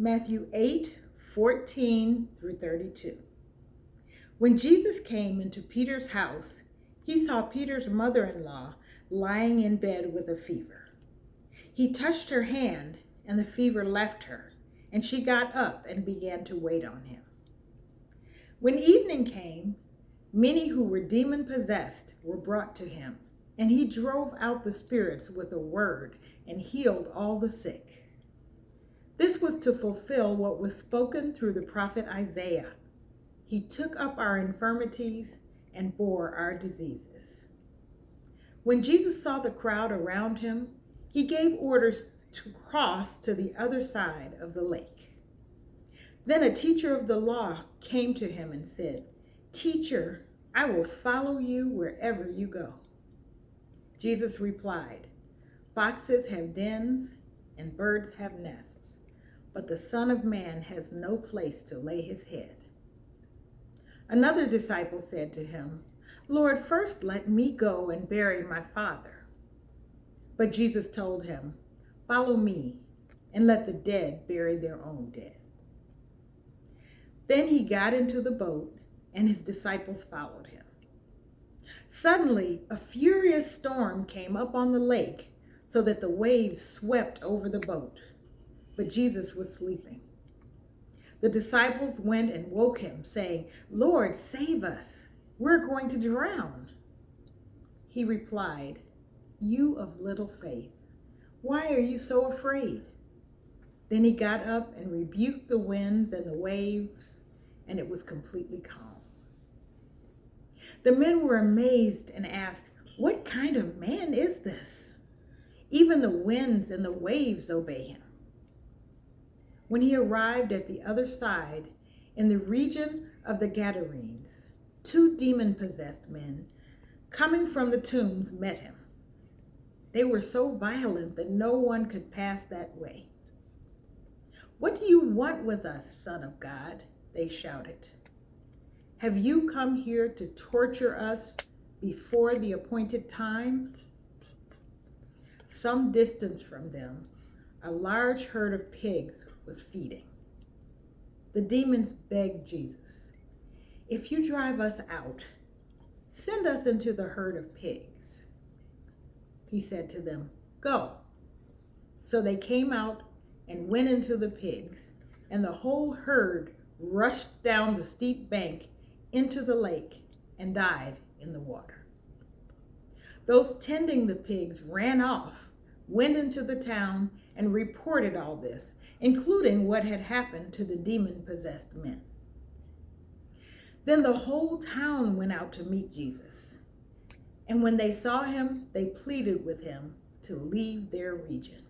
Matthew 8:14 through 32. When Jesus came into Peter's house, he saw Peter's mother-in-law lying in bed with a fever. He touched her hand, and the fever left her, and she got up and began to wait on him. When evening came, many who were demon-possessed were brought to him, and he drove out the spirits with a word and healed all the sick. This was to fulfill what was spoken through the prophet Isaiah. He took up our infirmities and bore our diseases. When Jesus saw the crowd around him, he gave orders to cross to the other side of the lake. Then a teacher of the law came to him and said, "Teacher, I will follow you wherever you go." Jesus replied, "Foxes have dens and birds have nests, but the Son of Man has no place to lay his head." Another disciple said to him, "Lord, first let me go and bury my father." But Jesus told him, "Follow me and let the dead bury their own dead." Then he got into the boat and his disciples followed him. Suddenly, a furious storm came up on the lake so that the waves swept over the boat. But Jesus was sleeping. The disciples went and woke him, saying, "Lord, save us. We're going to drown." He replied, "You of little faith, why are you so afraid?" Then he got up and rebuked the winds and the waves, and it was completely calm. The men were amazed and asked, "What kind of man is this? Even the winds and the waves obey him." When he arrived at the other side, in the region of the Gadarenes, 2 demon-possessed men coming from the tombs met him. They were so violent that no one could pass that way. "What do you want with us, Son of God?" they shouted. "Have you come here to torture us before the appointed time?" Some distance from them, a large herd of pigs was feeding. The demons begged Jesus, "If you drive us out, send us into the herd of pigs." He said to them, "Go." So they came out and went into the pigs, and the whole herd rushed down the steep bank into the lake and died in the water. Those tending the pigs ran off, went into the town, and reported all this, including what had happened to the demon-possessed men. Then the whole town went out to meet Jesus, and when they saw him, they pleaded with him to leave their region.